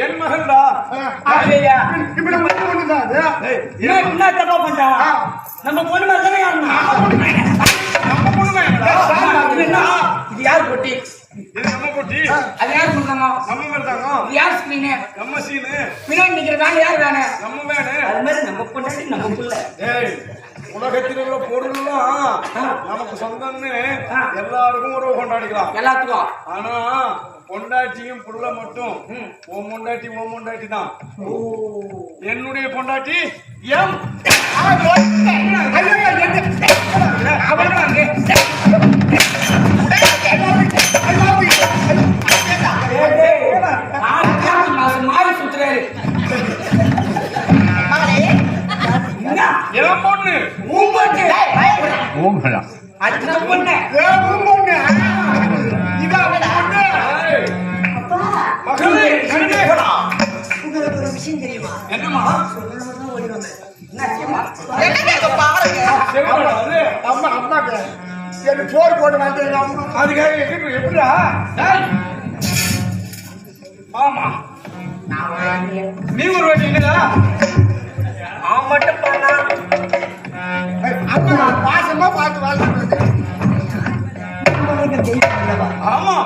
என் மகன்டா. ஐயா இப்ப நம்ம பொண்ணுதான் அது. என்ன தப்பா பண்ணிட்டான்? நம்ம பொண்ணு மேல தானே நம்ம பொண்ணுமே இது யார் பொட்டி? இது நம்ம பொட்டி. அது யார் கொடுத்தாங்க? நம்ம மேல தாங்க. இது யார் ஸ்கிரீனு? நம்ம சீனு. பின்னாடி நிக்கிற வேலை யார் வேணே? நம்ம வேணு. அது மாதிரி நம்ம பொண்ணாடி நம்ம புள்ள. ஏய், உலகத்தில் உள்ள பொருள்லாம் நமக்கு சொந்தம்னு எல்லாருக்கும் உறவு கொண்டாடிக்கலாம் எல்லாத்துக்கும். ஆனா பொண்டாட்டியும் புள்ள மட்டும் உன் பொண்டாட்டி தான். என்னுடைய பொண்டாட்டி எம் மாறி சுத்துறாரு. என் பொண்ணு அது பொண்ணு மகளே கண்டேகடா. உங்களுக்கு ஒரு விஷயம் தெரியுமா? என்னம்மா? ஓடி வந்தேன். அம்மாக்கு எனக்கு சோறு போட்டு வந்தேன். அதுக்காக எப்படிடா? ஆமா நீ ஒரு வாட்டிங்களா? அவன் மட்டும் பண்ணா அம்மா பாசமா பார்த்து வாழ்ந்துட்டு. ஆமா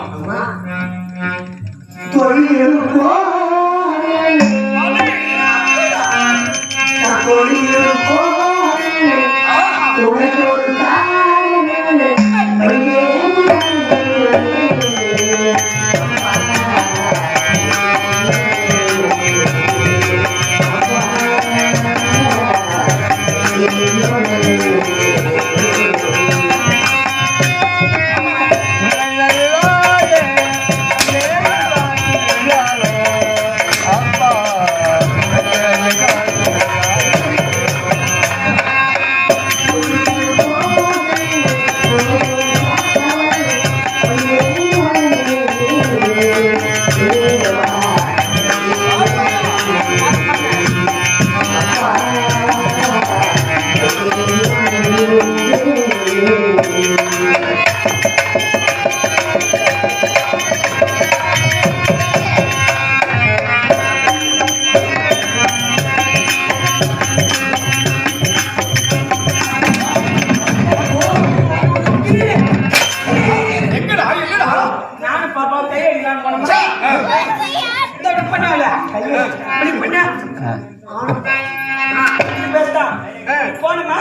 போனுமா?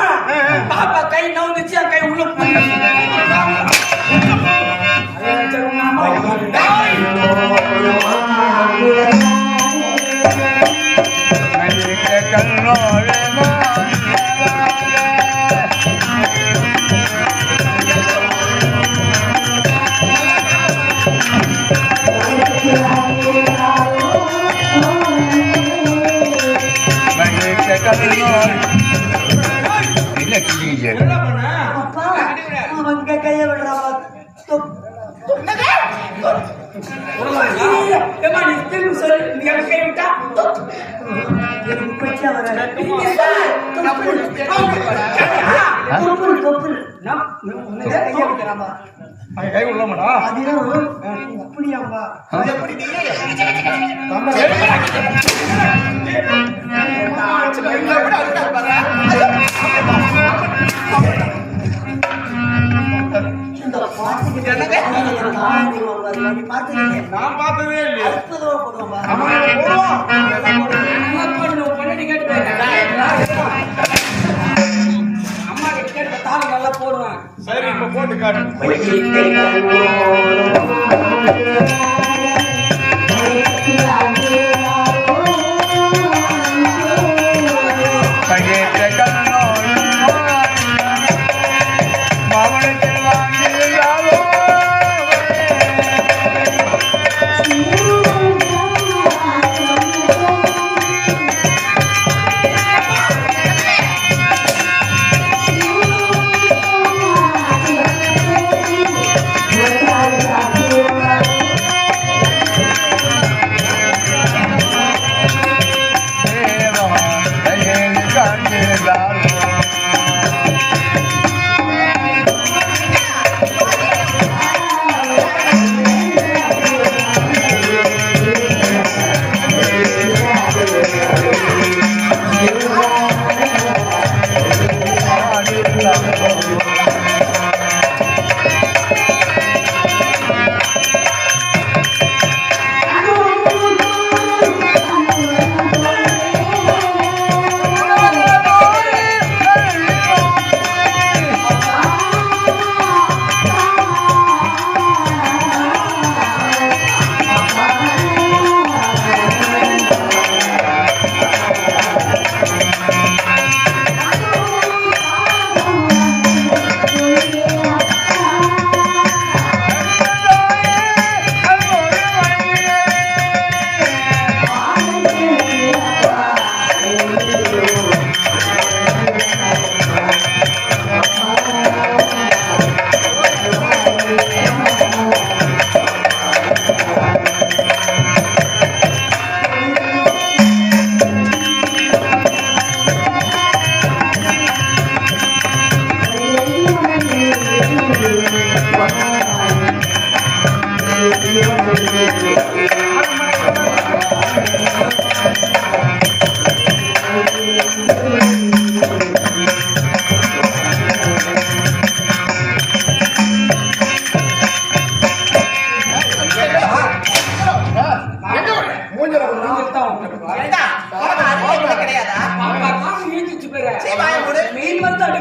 பாப்பா கை நவுந்துச்சு, கை உள்ள கைய விடுறா. கை உள்ள மாட்டா. அப்படியாம்பா? நான் பார்த்ததே இல்லையா? அம்மா கிட்ட தாலி நல்லா போடுவேன். சரி இப்ப போட்டு காட்டு.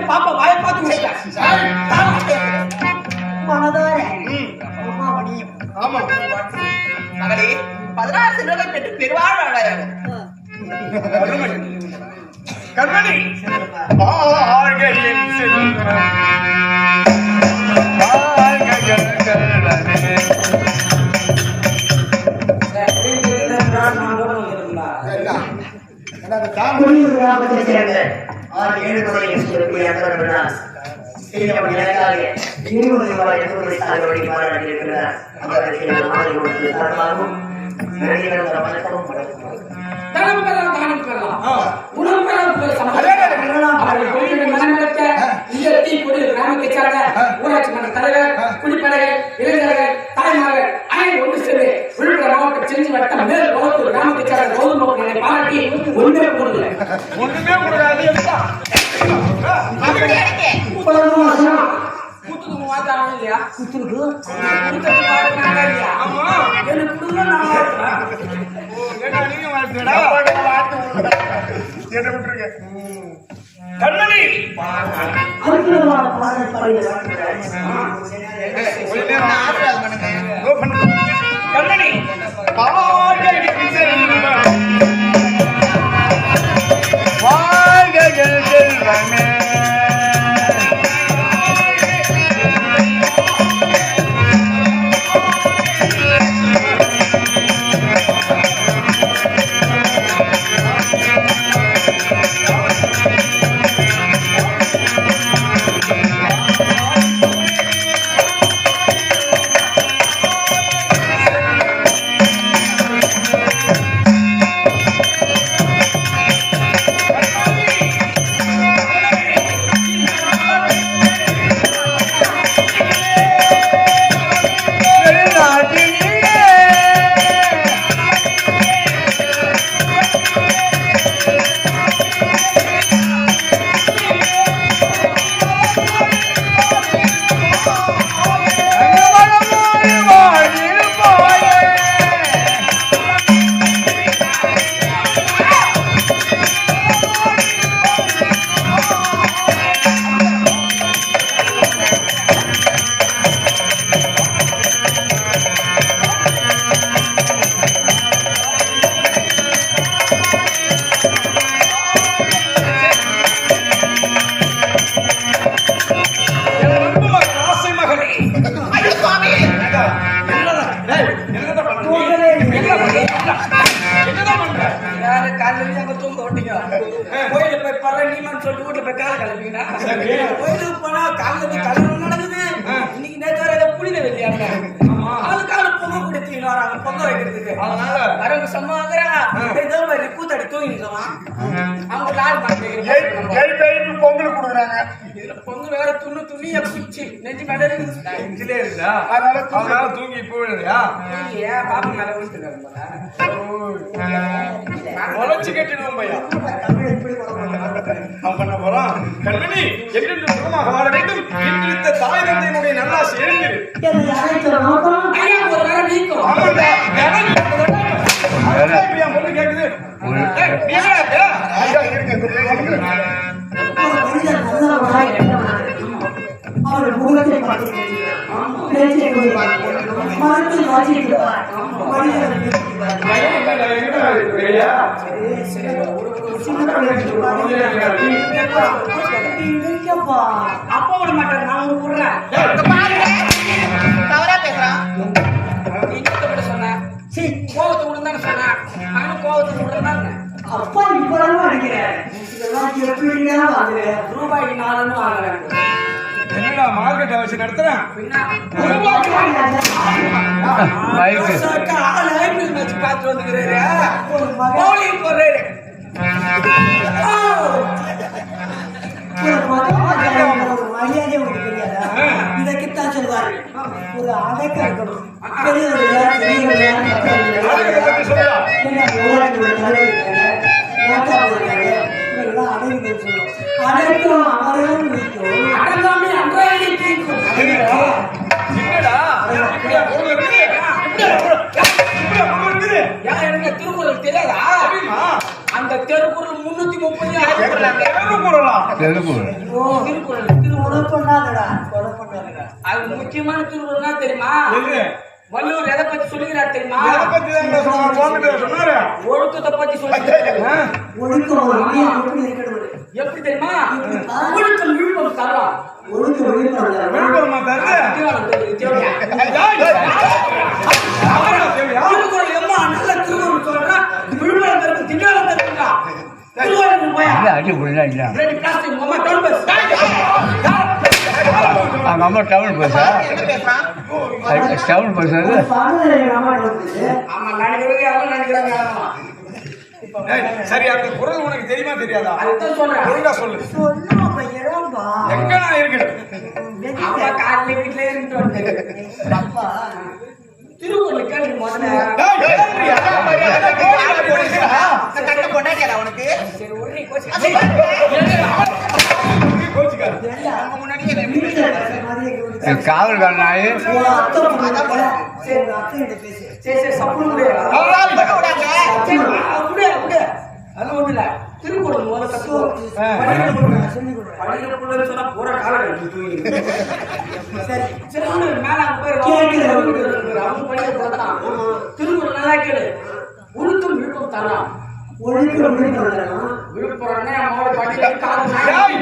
பாப்பா வாயை பார்த்து மனதார அம்மா மணியும் ஆமா மகளே 16 செல்வங்கள் பெற்று பெருவாழ்வாழாயாக கண்மணி வாழ்கையின் செல்வம் கிராமத்தைச் சேர்ந்த 6-7 முறையில் சொல்லக்கூடிய அன்பர்கள் எனக்காக 20 ரூபாய் 80 சாகுபடி பாராட்டியிருக்கிறார். அவருக்கு மாலை கொடுத்து தரமாகவும் நன்றிகளும் வணக்கமும் ஊராட்சி மன்ற தலைவர் குடிப்படைகள் இளைஞர்கள் தாய்மார்கள் அனைவரும் ஒன்று சேர்ந்து விழுப்புரம் மாவட்டம் செஞ்சி வட்டம் மேல் வகுப்பு கிராமத்தை சேர்ந்த கௌதம் பாராட்டி ஒன்றுமே கொடுக்கல ஒண்ணுமே கூடாது குத்துக்கு மூவாயிரம் இல்லையா குத்துருக்கு இல்லையா ஆமா எனக்கு கொடுங்க நான் கண்மணி அற்புதமான பாடல் பாடிய கண்மணி வாழ்கையின் செல்வமே கோயில போய் பர்ற நீமான்னு சொல்லிட்டு வீட்டுல போய் காலை கலப்பீங்கன்னா கோயிலுக்கு போனா காலைல கல்யாணம் நடக்குது இன்னைக்கு நேற்று புனித வெள்ளியாங்க அதுக்காக பொங்க கொடுத்தீங்க வராங்க பொங்க வைக்கிறதுக்கு அதனால வரவங்க சம்மாங்கிறா ஏதோ மாதிரி கூத்தாடி தூங்கிக்கலாம் அவங்க லாரி மாட்டேங்கிறாங்க பொங்கல் கொடுக்குறாங்க இதுல பொங்கு வேற துணிய பிடிச்சி நெஞ்சு மேல நெஞ்சிலே இருந்தா அதனால தூங்கி போயிடுறியா ஏன் பாப்பா மேல விழுந்துருக்காங்க உழைச்சு கட்டிடுவோம் பையா பண்ண போறோம் கண்மணி எங்கிருந்து சுகமாக வாழ வேண்டும் இன்றிருந்த தாய் தந்தையினுடைய நல்லாசை எழுந்திரு ஐயா ஒரு வேற நீக்கும் பொண்ணு கேக்குது அவர் முகத்தை பார்த்து பேச்சை மரத்தில் வாசிக்கிறார் அப்பா விட மாட்டேன் நான் உனக்கு விடுறேன் தவறா பேசுறான் சொன்னேன் கோவத்தை விடுந்தானே சொன்னேன் நானும் கோவத்தை விடுறேன் அப்பா இப்பதான் அடிக்கிறேன் இதெல்லாம் எப்படின்னா ரூபாய்க்கு 4 வாங்குறேன் என்னடா மார்க்கெட்டை வச்சு நடத்துறேன் பார்த்து வந்துக்கிறாரு போறாரு மரியாதை உங்களுக்கு தெரியாதா இதற்குத்தான் சொல்வாரு ஒரு அடக்கம் இருக்கணும் பெரியவர்கள் ஏன் எனக்கு திருக்குறள் தெரியாதா? தெரியுமா? அந்த திருக்குறள் 330 திருக்குறளா? திருக்குறள் கொலை பண்ணாதடா, கொலை பண்ணாதடா. அது முக்கியமான திருக்குறள்னா தெரியுமா? எது? வள்ளுவர் எதை பத்தி சொல்லுகிறார் தெரியுமா? எதை பத்தி தான் பேசுவாங்க? சுவாமிகிட்ட சொன்னாரு. ஒழுக்கத்தை பத்தி சொல்லுகிறார். ஒழுக்கம் ஒரு உயிர் எப்படி இருக்கணும்? எப்படி தெரியுமா? ஒழுக்கம் விழுப்பம் தரலாம். ஒழுக்கம் விழுப்பம் விழுப்புரமா தருது? திருக்குறள் எம்மா நல்ல திருக்குறள் சொல்றா, விழுப்புரம் தருது, திண்டாலம் தருதுங்க. திருக்குறளுக்கு போயா ரெடி பிளாஸ்டிக் உங்க அம்மா டவுன் பஸ். அவங்க அம்மா டவுன் பஸ்ஸா? என்ன பேசுறான்? டவுன் பஸ் அது? பாடலை எங்க அம்மா வந்துச்சு. ஆமா நினைக்கிறது யாரும் நினைக்கிறாங்க. ஏய், சரி அந்த குறள் உனக்கு தெரியுமா தெரியாதா? அதுதான் சொல்றேன். ஒழுங்கா சொல்லு. சொன்னா பையனாம்பா. எங்க நான் இருக்கிறேன்? அம்மா காலையில வீட்டுல இருந்து வந்து அப்பா திருக்குறள் கேள்வி முதல்ல. ஏய், கேளுறியா? இந்த கண்ணை பொண்டாட்டியாடா உனக்கு? சரி உடனே கோச்சு. நீ கோச்சுக்காத. அவங்க முன்னாடியே என்ன இப்படி வீட்டுல பேசுற? பேசுற மாதிரியே கவனிச்சு. காவல்கார நாய் உன் அத்தை பொண்ணு சரி உங்க அத்தை கிட்ட பேசு. சரி சரி சப்புன்னு குடு. பண்ண விடாங்க. சரி, குடு குடு. அது ஒண்ணு இல்ல. திருக்குறள் முதல்ல கத்துக்கோ. சொல்லிக் கொடுறேன், சொல்லிக் கொடுறேன். படிக்கிறதுக்குள்ளன்னு சொன்னா பூரா காலம் எடுத்து தூங்கிடுங்க. சரி சரி ஒண்ணு மேல அங்க போய் கேக்குது. அவங்க படிக்கிறது தான். திருக்குறள் நல்லா கேளு. ஒழுக்கம் விழுப்பம் தரலாம். ஒழுக்கம் விழுப்பம் விழுப்புரம்னா அம்மாவோட படியில காலம் ஏய்,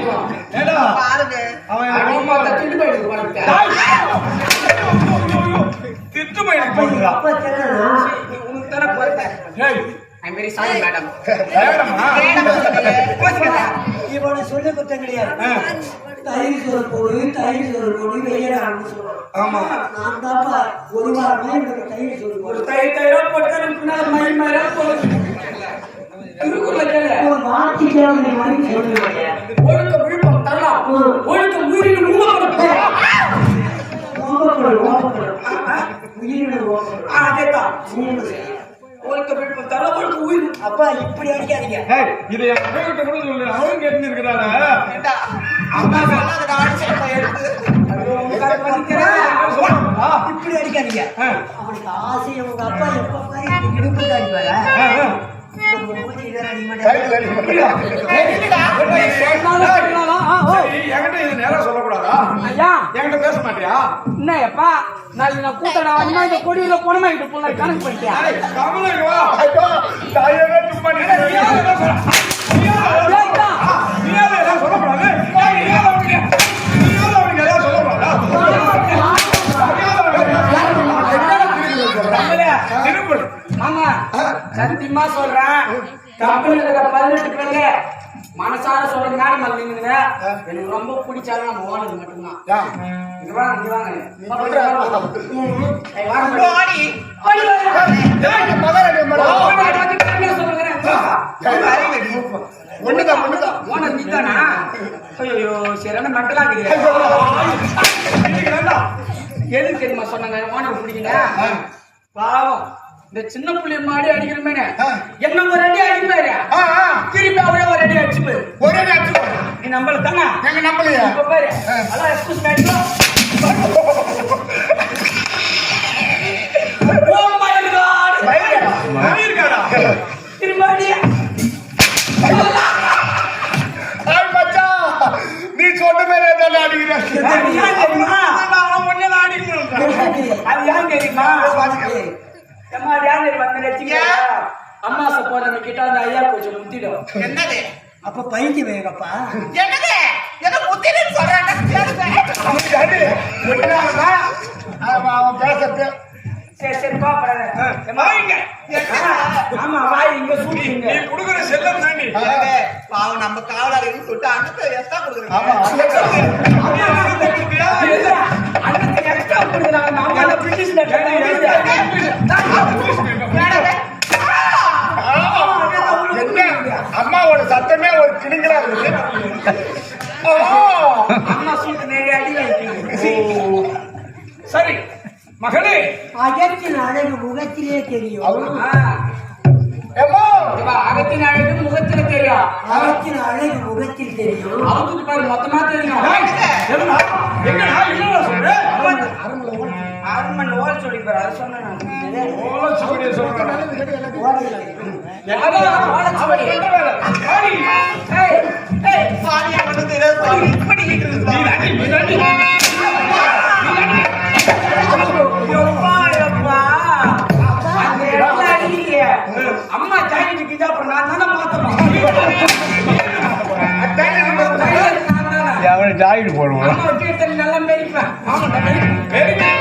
ஏடா, பாருங்க. அவன் அம்மா திட்டு போயிடுது உனக்கு. திட்டு பையனுக்கு போடுறா. அப்பா தெரியலனா உனக்கு தானே போறேன். ஏய், ஐம் வெரி சாரி மேடம். வேடமா? இவனை சொல்லி குத்தம் கிடையாது. தயிர் சோறு போடு, தயிர் சோறு போடு, வெய்யடா சொல்லுவான். ஆமா. நான் தாப்பா ஒரு வாரமா இவனுக்கு தயிர் சோறு ஒரு போடு. தைரோ போட்டு பின்னால மயில் மயிரா போகுது. திருக்குறள் கேளு. ஒரு வார்த்தைக்காவது நீ மணி சொல்லுவாங்க. ஒழுக்க விழுப்பம் தரலாம். ஒழுக்க உயிரின் மூலம். உயிரினு ஓப்பன். அதேதான். ஒழுக்க விழுப்பம் தரலாம். ஒழுக்க உயிர். அப்பா இப்படி அடிக்காதீங்க. ஏய், இதை என் மகன்கிட்ட கூட சொல்லு. அவன் கேட்டு இருக்கிறாரா? ஏண்டா, அம்மா சொல்லாதடா, அடிச்சேன்டா எடுத்து. இப்படி அடிக்காதீங்க. அவனுக்கு ஆசை உங்க அப்பா எப்ப பாரு இடுப்பு அடிப்பாரா? நம்ம மூஞ்சி இதெல்லாம் அடிக்க மாட்டாங்க. சரி, என்கிட்ட இது நேரா சொல்லக்கூடாதா? ஐயா என்கிட்ட பேச மாட்டியா? என்ன எப்பா நாளைக்கு நான் கூட்டணா அண்ணா இந்த கொடியில போனமா கிட்ட போல கணக்கு பண்ணிட்டியா? ஏய், கமலா இங்க வா. ஐயோ, தாயவே சும்மா நின்னு. நீ யாரு எல்லாம் சொல்ல? நீ யாரு எல்லாம் சொல்லக்கூடாது? ஏய், நீ யாரு அவனுக்கு எல்லாம் சொல்லக்கூடாதா? திருக்குறள். ஆமா சத்தியமா சொல்றேன். கம்பெனில இருக்கிற 18 பேருங்க மனசார சொல்ற மேடம் இல்லைங்க. எனக்கு ரொம்ப பிடிச்சாலும் நம்ம ஓனது மட்டும்தான். யா. இங்க வாங்க இங்க வாங்க. போடி. ஏய், மகாராணி மேடம். ஒண்ணுதான். ஓனர் நீதானா? ஐயோ சரியான மெட்டலா இருக்குது. இன்னைக்கு வேண்டாம். எதுக்கு தெரியுமா சொன்னாங்க ஓனர் பிடிக்கல? பாவம் இந்த சின்ன புள்ளி மாடி அடிக்கிறமே என்ன ஒரு அடி அடிப்பாரு. திருப்பி அவரே ஒரு அடி அடிச்சு ஒரே அடிச்சு நீ நம்பல தானே? எங்க நம்பலையா? இப்ப பாரு அதான் excuse match. Oh my God. இருக்காடா? திருப்பி அடி. ஐய் மச்சான், நீ சொன்ன மாதிரி தான் அடிக்கிறேன். அது ஏன் தெரியுமா? அவன் ஒண்ணே தான் அடிக்கணும். அது ஏன் தெரியுமா? அம்மா யாரு வந்து அம்மாசை போற கிட்ட அந்த ஐயா கொஞ்சம் முத்திடும். என்னது? அப்ப பைத்தியம் வேகப்பா. என்னது? ஏதோ முத்தின்னு சொல்றான்டா, கேளுங்க. அவனுக்கு அடி. ஒட்டினாங்களா? அவன் பேசட்டு. சரி சரி பாப்பறேன். வாங்க. ஆமா வாய் இங்க சூட்டிங்க. நீ குடுக்குற செல்லம் தாண்டி. ஏங்க, பாவம் நம்ம காவலாளின்னு சொல்லிட்டு அண்ணத்தை எக்ஸ்ட்ரா கொடுக்குறீங்க. ஆமா, அன்னைக்கு எக்ஸ்ட்ரா கொடுக்குறாங்க. நம்ம பிரிட்டிஷ்ல அம்மாவோட சத்தமே ஒரு கிணிங்களா இருக்குது. அம்மா சூட்டு நிறைய அடி வைப்பீங்க. சரி மகளே, அகத்தின் அழகு முகத்திலே தெரியும். அகத்தின் அழகு முகத்துல தெரியும். அகத்தின் அழகு முகத்தில் தெரியும். அவங்களுக்கு பாரு மொத்தமா தெரியும். அரண்மனை ஓலை சொல்லிப்பாரு அதை சொன்னேன் நான். ஓலைச்சுவடியை சொல்றேன். அதான் ஓலைச்சுவடி. வாடி. ஏய், ஏய், சாரியா மட்டும் தெரியாது சாமி. இப்படி கேக்குறது நீ சாமி. தாண்டி, நீ தாண்டி. எப்பா, எப்பா. அந்த இடத்துல அடிக்கிறீங்க. அம்மா ஜாக்கெட் கிட்டா அப்புறம் நான் தானே மாத்தணும். அவனை ஜாக்கெட் போடுவோம். அம்மா வச்சு நல்லா மேரிப்பேன். ஆமாண்டா, மேரிப்பேன்.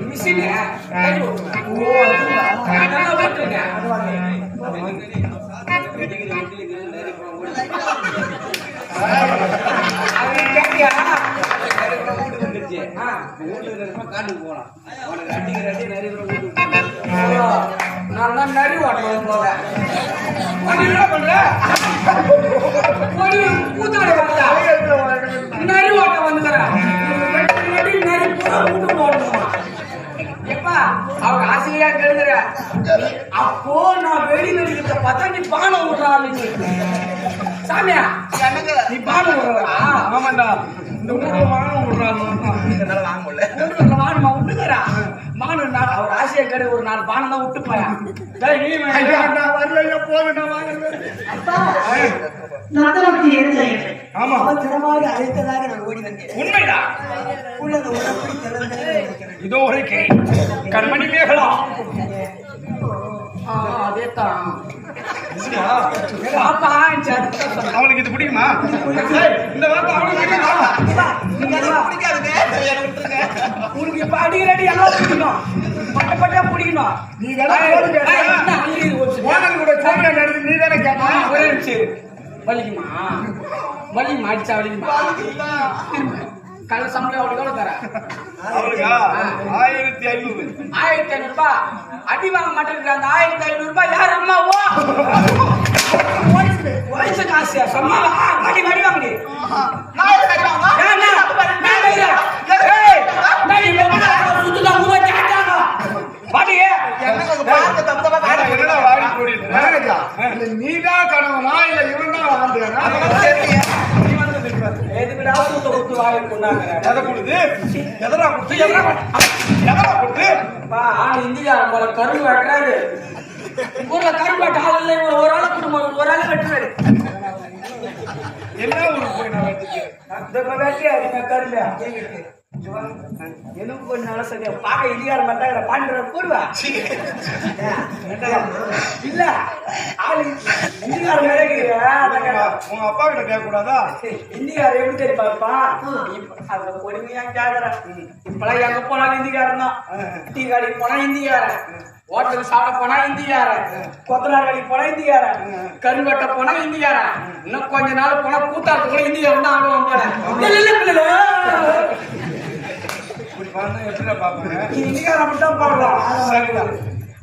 மிஷினு, கை ஓட்டுவேன். ஓ, அதுவா? நான் நல்லா ஓட்டுறேன். அது கேட்டியா? நான் தான் நரி ஓட்டுவேன் போல. நீ என்ன பண்ற? ஒரு கூத்தாட வந்தா நரி ஓட்ட வந்துக்கிறேன். நரி பூரா கூட்டு போடணுமா? எப்பா அவங்க ஆசையா கெடுக்கிற. அப்போ நான் வெடி வெடிக்கிறத பார்த்தா நீ பானை விடுறாள். சாமியா நீ பானை விடுறா? ஆமாண்டா. இந்த ஊர்ல வாங்க விடுறாங்க. என்னால வாங்க முடியல. வீட்டுக்குள்ள வாணுமா விட்டுக்கிறா? மானு அவர் ஆசையா கெடு ஒரு 4 பானை தான் விட்டு போயா. நீ ஐயா, நான் வரலையா, போதும், நான் வாங்கல. அப்பா நடத்தி எழுந்தேன். ஆமா. அவசரமாக அழைத்ததாக நான் ஓடி வந்தேன். உண்மைதான். உள்ளத உடம்படி திறந்தேன். இதோ ஒரு கை கண்மணி மேகலா. அதேதான் பாப்பா அவனுக்கு இது பிடிக்குமா? ஏய், இந்த வார்த்தை அவனுக்கு பிடிக்குமா? பிடிக்காதுங்க. என்னை விட்டுருங்க. உனக்கு இப்ப அடிக்கடி எல்லாம் பிடிக்கணும். பட்ட பட்டா பிடிக்கணும். நீ தானே போடு கேட்ட. ஓனர் கூட சோனியா நடந்து நீ தானே கேட்ட. ஒரே நிமிஷம். வலிக்குமா? வலிக்குமா? அடிச்சா வலிக்குமா? கள்ள சம்பளம் அவளுக்கு எவ்வளவு தர? அவளுக்கா 1500. 1500 ரூபாய். அடி வாங்க மாட்டேங்கிற அந்த 1500 ரூபாய் யார் அம்மாவோ? வயசு காசு சொன்னாலா? அடி வாங்கி நான் எதுக்கு அடிப்பாங்க? என்னங்க உங்க பார்க்க தப்பு என்னடா வாடி போடிட்டு? நீதான் கணவனா இல்ல இவன் தான் வாழ்ந்துறானா? அதெல்லாம் தெரியல. நீ வந்து நிற்ப. எதை கொடுத்து? எதரா கொடுத்து? எதரா கொடுத்து? இந்தியாவில் போல கரும்பு வெட்டுறாரு. ஊர்ல கரும்பு வெட்ட ஆள் இல்லை. ஒரு ஆளை குடும்பம் ஒரு ஆளை வெட்டுறாரு. என்ன ஊருக்கு போய் நான் வெட்டிக்கு? கரும்பு எனக்கு கொஞ்சம் நல்லா சரியா பார்க்க இந்தியாவில் மாட்டாங்க பாண்டிற போடுவா இல்ல ஆளு இந்தியாவில் உங்க அப்பா கிட்ட கேட்க கூடாதா? இந்தியாவில் எப்படி தெரியும் பாப்பா? அந்த பொறுமையா கேக்குறேன். இப்பெல்லாம் எங்க போனாலும் இந்திக்காரன் தான். டீ கடைக்கு போனா இந்திக்காரன், ஹோட்டலுக்கு சாப்பிட போனா இந்திக்காரன், கொத்தனார் கடைக்கு போனா இந்திக்காரன், கருவட்ட போனா இந்திக்காரன், இன்னும் கொஞ்ச நாள் போனா கூத்தாட்டு கூட இந்திக்காரன் தான் ஆடுவான் போல. எப்படி பாப்பாங்க? இந்திக்காரன் மட்டும் பாடலாம். சரிதான்.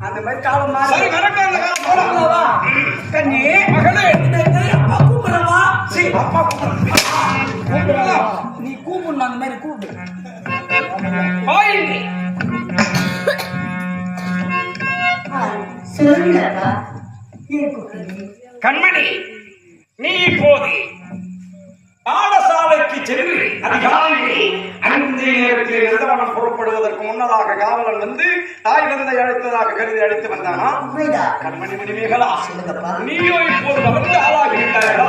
அந்த மாதிரி காலம் மாறி சரி, கரெக்டா இந்த காலம் போலாம். வா கண்ணி மகளே, அப்பா கூப்பிடவா? சீ, அப்பா கூப்பிடுறா. நீ கூப்பிடணும், அந்த மாதிரி கூப்பிடு. வாயின்றி. சொல்லுங்கப்பா. கண்மணி, நீ இப்போது பாடசாலைக்கு சென்று அதிகாலை 5 நேரத்தில் நிறுவனம் புறப்படுவதற்கு முன்னதாக காவலன் வந்து தாய் தந்தை அழைத்ததாக கருதி அழைத்து வந்தானா? உண்மைதான். கண்மணி மணிமேகலா, சொல்லுங்கப்பா. நீயோ இப்போது வளர்ந்து ஆளாகிவிட்டாயா?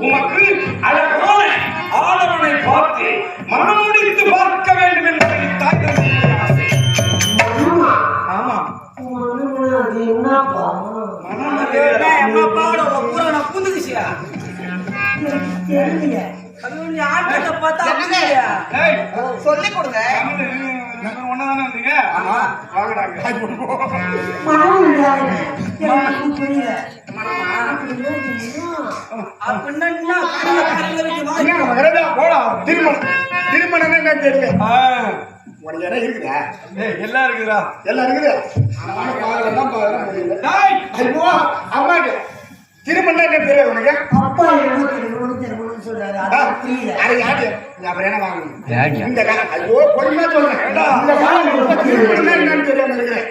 உமக்கு அழகான ஆடவனை பார்த்து மனம் முடித்து பார்க்க வேண்டும் என்பதை தாய் தந்தையின் ஆசை. ஆமா, என்னப்பா? மனம் அம்மா பாட பூரா நான் புந்துக்குச்சியா? தெரியல. அது நீ ஆட்டத்தை பார்த்தா என்னங்க? ஏய், சொல்லிக் கொடுங்க. ஒன்னதானே இருந்தீங்க? வாங்கடாங்க. மனம் இல்லாத எனக்கு புரியல. அப்படின்னா காரியங்களை வச்சு வாங்கி திருமணம் என்ன தெரியும்? உனக்கு இடம் இருக்குதா? எல்லாம் இருக்குதா? எல்லாம் இருக்குது. அம்மாக்கு திருமணம் என்ன தெரியும் உனக்கு? அப்பா என்ன திருமணம் சொல்றாரு, அது புரியல. அது யாரு? நீ அப்புறம் என்ன வாங்கணும்? யாருயா? இந்த காலம் ஐயோ பொறுமையா சொல்றேன். இந்த காலம் திருமணம் என்னன்னு தெரியாம இருக்கிறேன்.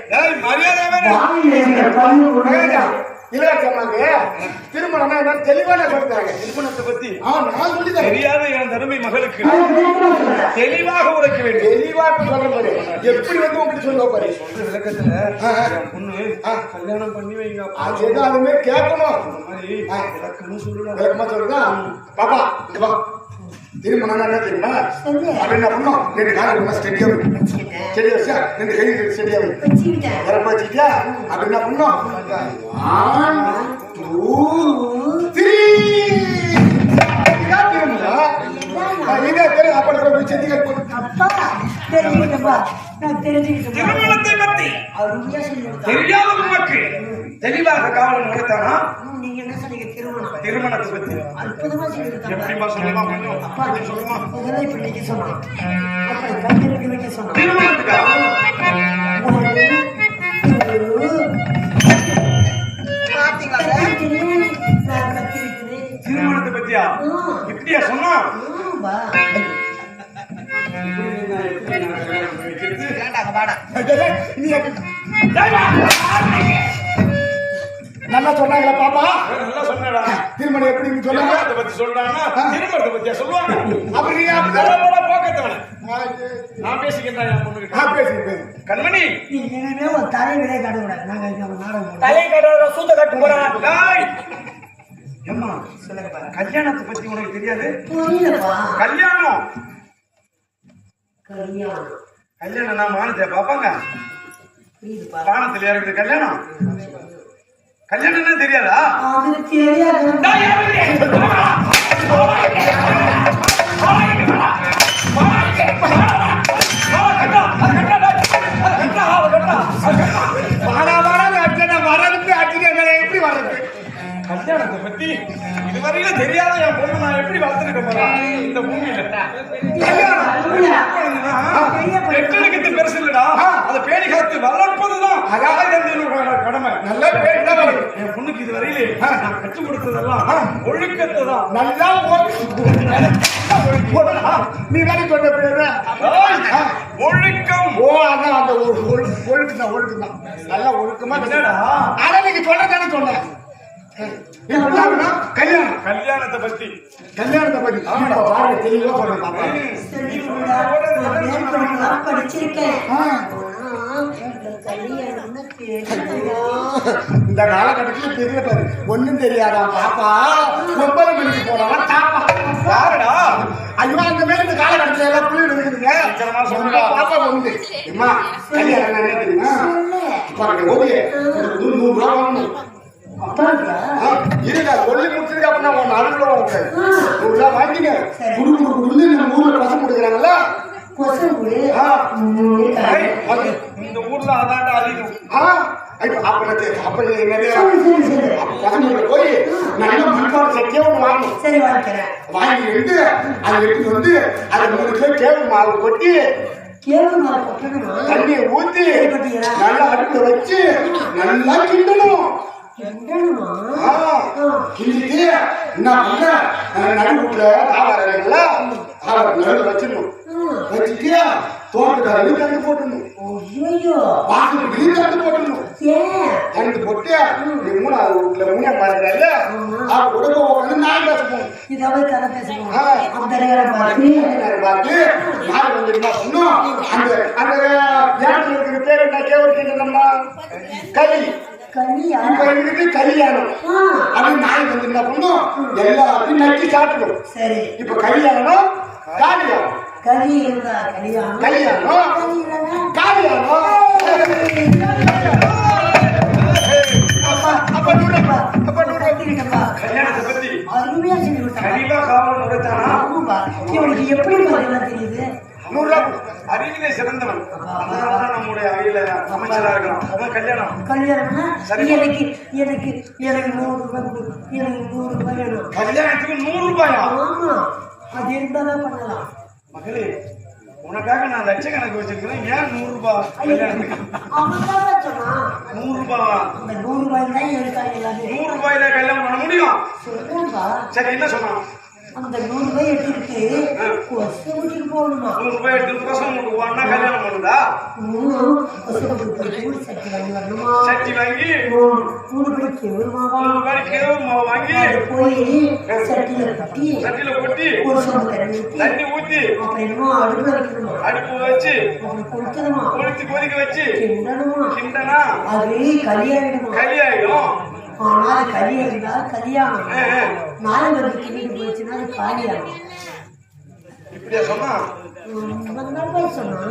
மரியாதை வாயில இருக்கிற பல்லு உடையதா? இளவரசி அம்மாக்கு திருமணம்னா என்ன தெளிவான சொல்லிட்டாங்க. திருமணத்தை பத்தி நான் சொல்லித்தரேன். தெரியாத என் தருமை மகளுக்கு தெளிவாக உரைக்க வேண்டும். தெளிவா சொல்ல பாரு. எப்படி வந்து உங்களுக்கு சொல்ல பாரு. சொல்ற விளக்கத்துல என் பொண்ணு கல்யாணம் பண்ணி வைங்க. அதுதான் அதுமே கேட்கணும். அந்த மாதிரி விளக்கமும் சொல்லுடா. விளக்கமா சொல்லுதா பாப்பா இங்க வா. திருமணம் என்ன தெரியுமா? அப்படி என்ன பண்ணோம்? 2 காலம் ரொம்ப ஸ்டெடியா செடி வச்சா 2 கை ஸ்டெடியா வரப்ப வச்சுக்கியா அப்படி என்ன பண்ணோம்? 1 2 3 திருமணத்தை பத்தி தெரியாத உமக்கு தெளிவாக காவலன் உரைத்தானா? நீங்க என்ன சொன்னீங்க? திருமணம். திருமணத்தை பத்தி அற்புதமா எப்படிமா சொல்லலாம்? கொஞ்சம் சொல்லுமா? முதல்ல இப்படி வைக்க சொன்னான், அப்புறம் கையில வைக்க சொன்னான். திருமணத்துக்கா? திருமணத்தை பத்தியா இப்படியா சொன்னா? நல்லா சொன்னாங்களா பாப்பா? நல்லா சொன்னடா. திருமணம் எப்படி சொன்னாங்க? திருமணத்தை பத்தி சொல்றாங்கன்னா திருமணத்தை பத்தியா சொல்லுவாங்க? அப்படி நீங்க போக்கத்தவன நான் பேசிக்கின்றேன் என் பொண்ணுகிட்ட. பேசுங்க. கண்மணி இனிமே ஒரு தலை விலை காட்டக்கூடாது. நாங்க நாடகம் தலை கட்டுற சூத்த கட்டு போறான். ஏம்மா கல்யாணத்தை பத்தி உனக்கு தெரியாது? புரியலப்பா. கல்யாணம் கல்யாணம் கல்யாணம் நான் மானத்தை பாப்பாங்க. புரியுதுப்பா. பானத்துல இருக்குது கல்யாணம். கல்யாணம்னா தெரியாதா? அது தெரியாது. எப்படி வர்றது? கல்யாணத்தை பத்தி இதுவரையிலும் தெரியாத என் பொண்ணு நான் எப்படி வளர்த்துருக்க போறேன் இந்த பூமியில? பெற்றெடுக்கிறது பெருசு இல்லடா, அதை பேணி காத்து வளர்ப்பதுதான் கடமை. நல்ல பேர் தான் வரும். என் பொண்ணுக்கு இது வரையிலே நான் கற்றுக் கொடுத்ததெல்லாம் ஒழுக்கத்தை தான். நல்லா நீ தானே சொன்ன பேரு ஒழுக்கம். அதான் அந்த ஒழுக்கம் தான் நல்லா ஒழுக்கமா ஆனா நீங்க சொன்னதானே சொன்னேன். கல்யாணம் கல்யாணத்தை பத்தி பாருங்க தெளிவா சொல்றேன் பாப்பா. படிச்சிருக்கேன். இந்த காலகட்டத்தில் தெரியல பாரு. ஒண்ணும் தெரியாதான் பாப்பா. 9 மணிக்கு போனவன் தாப்பா யாருடா? ஐயோ அந்த மேல இந்த காலகட்டத்தில் எல்லாம் புள்ளிட்டு இருக்குதுங்க. பாப்பா வந்து அம்மா கல்யாணம் என்ன தெரியுமா? பாருங்க ஓகே 100 ரூபா வாங்கணும். இருங்க சொல்லி முடிச்சிருக்க அப்படின்னா உன் அனுப்புல வரக்கூடாது. 100 ரூபா வாங்கிங்க. குடுக்குன்னு நம்ம ஊர்ல பசங்க கொடுக்குறாங்கல்ல. இந்த ஊர்ல அதான்டா அதிகம். அப்ப நிறைய பசங்க போய் நல்ல மண்பான சட்டியா ஒண்ணு வாங்கணும். சரி வாங்கிக்கிறேன். வாங்கிட்டு அதை எடுத்துட்டு வந்து அதை 3 கிலோ கேவு மாவு கொட்டி தண்ணியை ஊத்தி நல்லா அடுப்புல வச்சு நல்லா கிண்டணும். கிண்டிட்டு என்ன பண்ண நடுவுல தாவரங்கள நடுவில் வச்சிடணும். வச்சுட்டு தோட்டக்காரங்க கண்டு போட்டுடணும். வாசலுக்கு கண்டு போட்டுடணும். கண்டு போட்டு நீ 3வது வீட்டுல 3ஆம் பாருங்கல்ல அவ உடம்பு உட்காந்து நான் பேசணும். பார்த்து யார் வந்து என்ன பண்ணும்? அந்த அந்த வியாழத்துல இருக்கிற பேர் என்ன கேவரிக்கணும்னா களி இப்ப எங்களுக்கு கல்யாணம் அப்படி நாய் வந்து என்ன பண்ணும்? எல்லாத்தையும் நக்கி சாப்பிடும். இப்ப கல்யாணம் காலியானம் கல்யாணத்தை பத்தி கனிவா காவலன் உரைத்தானா? எப்படி தெரியுது? 100 ரூபா அறிவிலே சிறந்தவன். அதனாலதான் நம்முடைய அவையில அமைச்சரா இருக்கலாம். அதான் கல்யாணம். கல்யாணம்னா எனக்கு 100 ரூபாய் கொடு. எனக்கு 100 ரூபாய் வேணும். கல்யாணத்துக்கு 100 ரூபாயா? ஆமா, அது இருந்தாதான் பண்ணலாம். மகளே உனக்காக நான் லட்சக்கணக்கு வச்சிருக்கிறேன். ஏன் 100 ரூபாய் கல்யாணத்துக்கு? அவன் தான் சொன்னான் 100 ரூபாவா? அந்த 100 ரூபாய் தான் எடுத்தாங்க எல்லாமே. 100 ரூபாயில கல்யாணம் பண்ண முடியும்? சொல்றேன்பா. சரி என்ன சொன்னான்? அந்த 100 ரூபாய் எடுத்துக்கிட்டு கொசு வீட்டுக்கு போகணுமா? 100 ரூபாய் எடுத்து பசங்க வீட்டுக்கு போனா கல்யாணம் பண்ணுதா? கொசு வீட்டுக்கு போய் சட்டி வாங்கி வரணுமா? சட்டி வாங்கி 3 படிக்கு வருமாவா? 1 ரூபாய்க்கு மாவு வாங்கி போய் சட்டியில கொட்டி ஒரு சொம்பு தண்ணி ஊத்தி அப்புறம் என்னமோ அடுப்புல வைக்கணுமா? அடுப்பு வச்சு அப்புறம் கொளுத்தணுமா? கொதிக்க வச்சு கிண்டணுமா? கிண்டனா அது கல்யாணமா? களி ஆயிடும். ஆனா அது கல்யாணம் கல்யாணம் நாலு வந்து கிண்டிட்டு போச்சுன்னா அது காலியாகும். இப்படியா சொன்னா? சொன்னா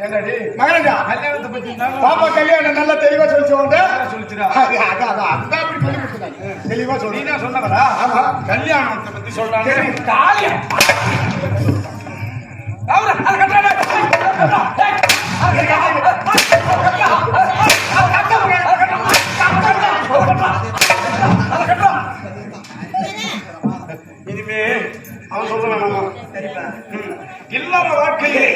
ஏண்டாடி மகனடா கல்யாணத்தை பத்தி பாப்பா கல்யாணம் நல்லா தெளிவா சொல்லிச்சோண்ட சொல்லிச்சுடா. அதான் அப்படி சொல்லி கொடுத்தாங்க. தெளிவா நீ சொல்லி என்ன சொன்னவரா? ஆமா. கல்யாணத்தை பத்தி சொல்றாங்க. சரி. தாலியா அவர அது கட்டடா. இனிமே அவன் சொல்ல வேணாமா? சரிப்பா. இல்லற வாழ்க்கையிலே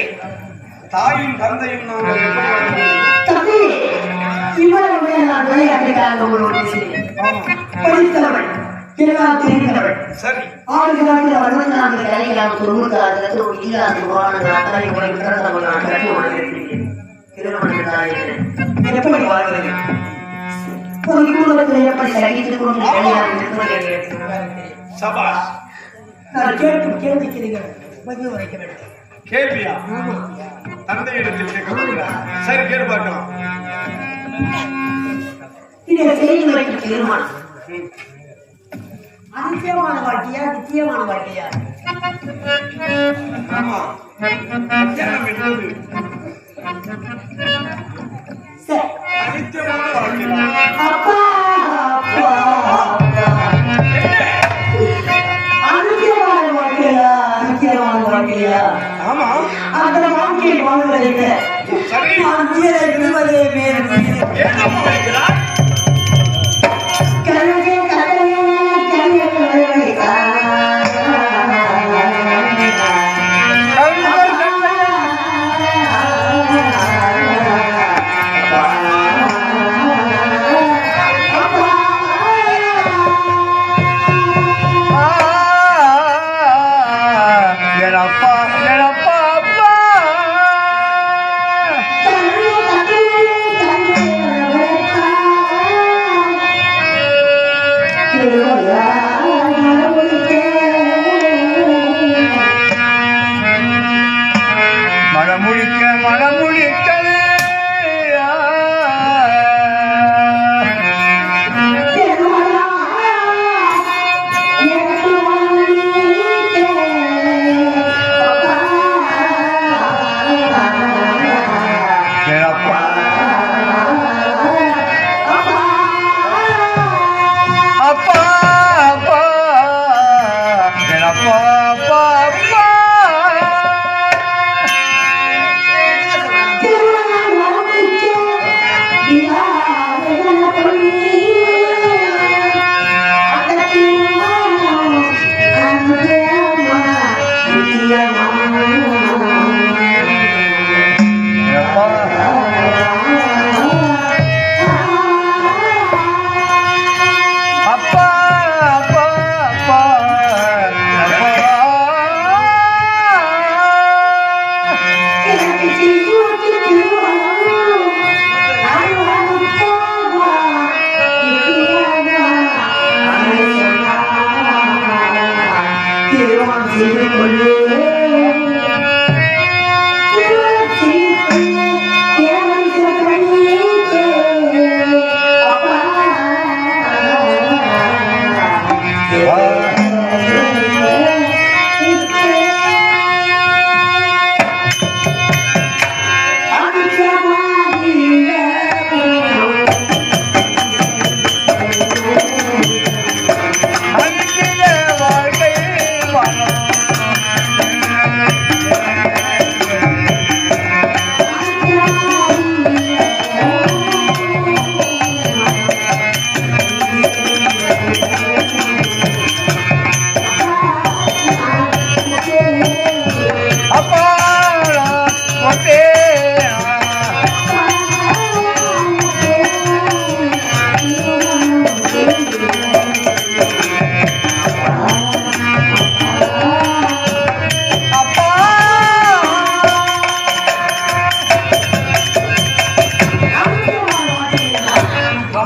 தாயும் தந்தையும் நாங்கள் எப்படி வாழ முடியும்? தம்பி இவ்வளவு நான் விளையாட்டுக்காக ஒரு பேசுகிறேன். படித்தவள் எல்லாம் தெரிந்தவள் சரி ஆளுகிறார்கள் 64 கலைகளாம் 90 இல்லாத வாழ அத்தனை முறை பிறந்தவள் நான் கட்டி உணர்ந்திருக்கிறேன். திருமணம் எப்படி வாழ்வது? ஒரு குடும்பத்தில் எப்படி சகித்துக் கொண்டு கல்யாணம் சபாஷ். நான் கேட்கும் கேள்விக்கிறீர்கள் பதில் உரைக்க வேண்டும். கேள்வியா? தந்தை இடத்தில் கேட்க. சரி கேட்டு பார்க்கலாம். இதை செய்து வைக்கும் தீர்மானம் அதிசயமான வாழ்க்கையா நிச்சயமான வாழ்க்கையா? ஆமா கல்யாணம் என்பது சரி அனித்தியமான வாழ்க்கைதான். அப்பா அனுக்கியமான வாழ்க்கையா அனுக்கியமான வாழ்க்கையா? ஆமா அந்த வாழ்க்கையை வாழ்வதை விட சரி நான் உயிரை விடுவதே மேலும் ஏனம்மா வைக்கிறார்? கருணை கருணை கருணை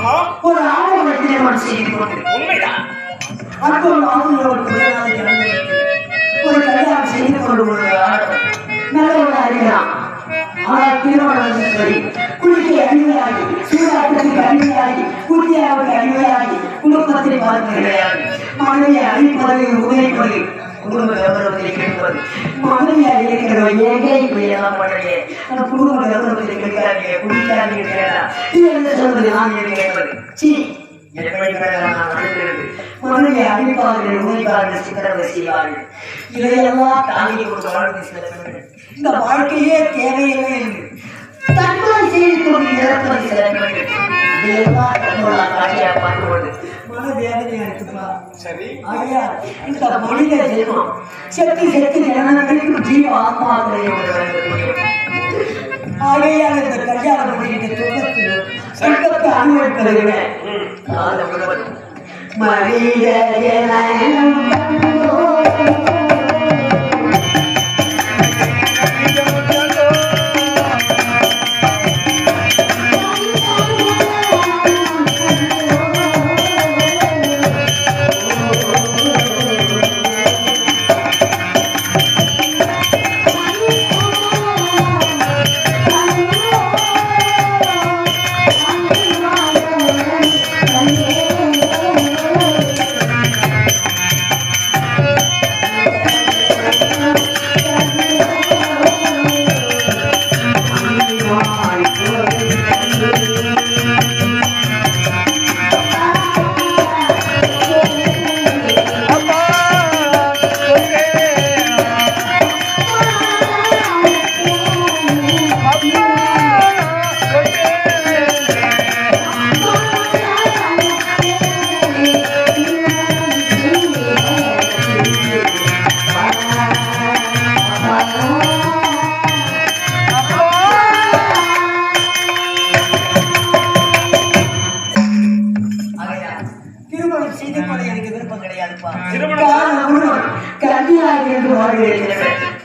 ஆமா ஒரு ஆடவனை திருமணம் செய்து கொண்டு உண்மைதான். மற்றொரு ஆடவனோடு கொஞ்ச நாளைக்கு அனுமதித்து ஒரு கல்யாணம் செய்து கொண்டு ஒரு ஆடவன் நல்லவன் அறிகிறான். ஆனால் திருமணம் சரி குளிக்க அடிமையாகி சூதாட்டத்துக்கு அடிமையாகி குட்டியாவுக்கு அடிமையாகி குடும்பத்தை பார்க்க கிடையாது. மனைவியை அழிப்பது உதைப்பது குடும்ப கௌரவத்தை கெடுப்பது மனைவியை அழிக்கிற ஏகே இப்படியெல்லாம் பண்ணலையே குடும்ப கௌரவத்தை கெடுக்காதீங்க குடிக்காதீங்க கேட்டா என்ன சொல்றது நான் கேட்பது சி மனைவியை அழிப்பார்கள் உதைப்பார்கள் சித்திரவதை செய்வார்கள் இதையெல்லாம் தாங்கி கொண்டு வாழ்க்கை சில பெண்கள் இந்த வாழ்க்கையே தேவையில்லை என்று தற்கொலை செய்து கொண்டு இறப்பதை சில பெண்கள் இதையெல்லாம் தன்னோட காட்சியாக பார்க்கும்போது மன வேதனையா இருக்குப்பா. சரி ஆகையா இந்த மனித ஜென்மம் செத்து செத்து ஜனங்களுக்கு ஜீவ ஆத்மாக்களை ஆகையால் இந்த கல்யாணம் பண்ணிக்கிட்ட துன்பத்தில் சொர்க்கத்தை அனுபவிப்பதை விட மனித